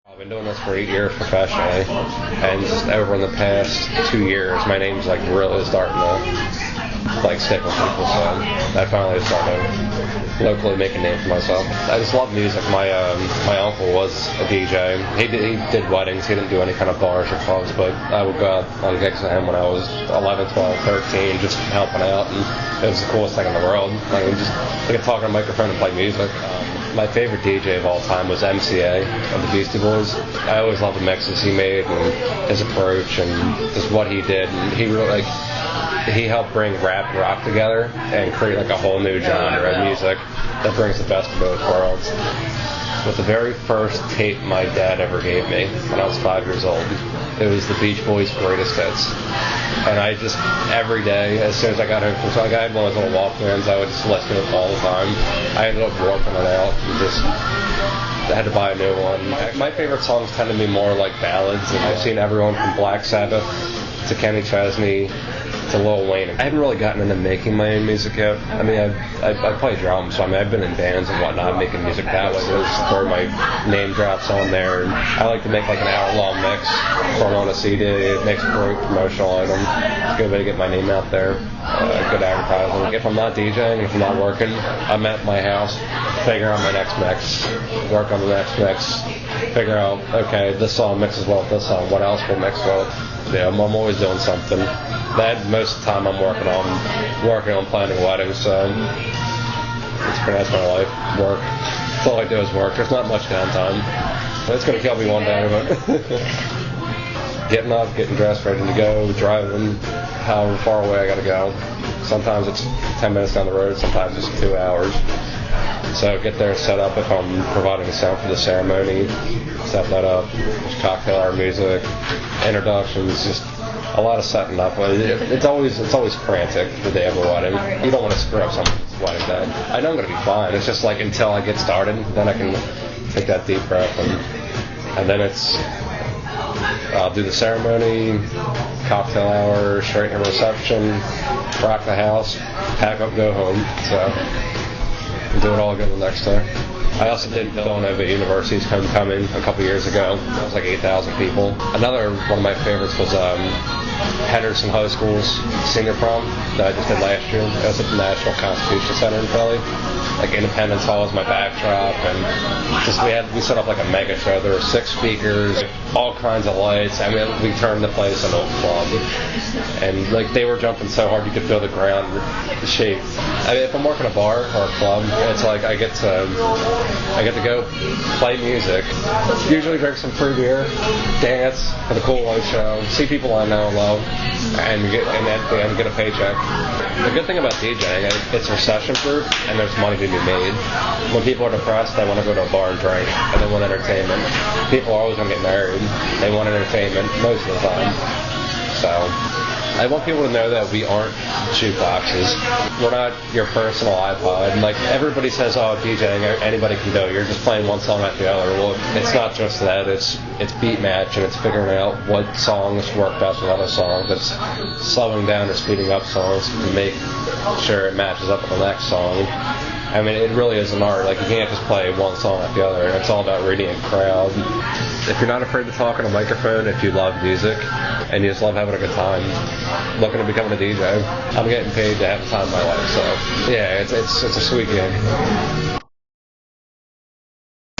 I've been doing this for 8 years professionally, and just over the past 2 years, my name's like really starting to like stick with people. So I finally started locally making a name for myself. I just love music. My uncle was a DJ. He did weddings. He didn't do any kind of bars or clubs, but I would go out on gigs with him when I was 11, 12, 13, just helping out, and it was the coolest thing in the world. Like we could talk on a microphone and play music. My favorite DJ of all time was MCA of the Beastie Boys. I always loved the mixes he made and his approach and just what he did. And he really he helped bring rap and rock together and create like a whole new genre of music that brings the best of both worlds. With the very first tape my dad ever gave me when I was 5 years old, it was the Beach Boys' Greatest Hits. And I just, every day, as soon as I got home from school, I had one of those little Walkmans, I would just listen to it all the time. I ended up warping it out and just I had to buy a new one. My favorite songs tend to be more like ballads, and I've seen everyone from Black Sabbath to Kenny Chesney to Lil Wayne. I haven't really gotten into making my own music yet. I mean, I play drums, so I mean, I've been in bands and whatnot, making music that way. So just throw my name drops on there. And I like to make like an hour-long mix, throw it on a CD. It makes a great promotional item. It's a good way to get my name out there. Good advertising. If I'm not DJing, if I'm not working, I'm at my house, figure out my next mix, work on the next mix, figure out, okay, this song mixes well with this song, what else will mix well? Yeah, I'm always doing something. That most of the time I'm working on planning weddings, so that's my life, work. That's all I do is work. There's not much downtime. It's going to kill me one day, but getting up, getting dressed, ready to go, driving, however far away I got to go. Sometimes it's 10 minutes down the road, sometimes it's 2 hours. So get there, set up if I'm providing a sound for the ceremony, set that up, there's cocktail hour music, introductions, just a lot of setting up. It's always frantic the day of a wedding. You don't want to screw up someone's wedding day. I know I'm going to be fine. It's just like until I get started, then I can take that deep breath and then it's I'll do the ceremony, cocktail hour, straight to reception, rock the house, pack up, go home. So do it all again the next day. I also did Villanova University's homecoming a couple years ago. It was like 8,000 people. Another one of my favorites was Henderson High School's senior prom that I just did last year. It was at the National Constitution Center in Philly. Like Independence Hall was my backdrop, and just we set up like a mega show. There were 6 speakers, all kinds of lights. I mean, we turned the place into a club, and like they were jumping so hard you could feel the ground shake. I mean, if I'm working a bar or a club, it's like I get to go play music, usually drink some free beer, dance for the cool light show, see people I know and love, and at the end get a paycheck. The good thing about DJing, it's recession proof, and there's money to be made. When people are depressed, they want to go to a bar and drink, and they want entertainment. People are always going to get married. They want entertainment most of the time. So I want people to know that we aren't jukeboxes. We're not your personal iPod. Like everybody says, oh, DJing, anybody can do it. You're just playing one song after the other. Well, it's not just that. It's beat match, and it's figuring out what songs work best with other songs. It's slowing down or speeding up songs to make sure it matches up with the next song. I mean, it really is an art. Like, you can't just play one song after the other. It's all about reading a crowd. If you're not afraid to talk on a microphone, if you love music, and you just love having a good time, looking to becoming a DJ, I'm getting paid to have the time of my life. So, yeah, it's a sweet gig.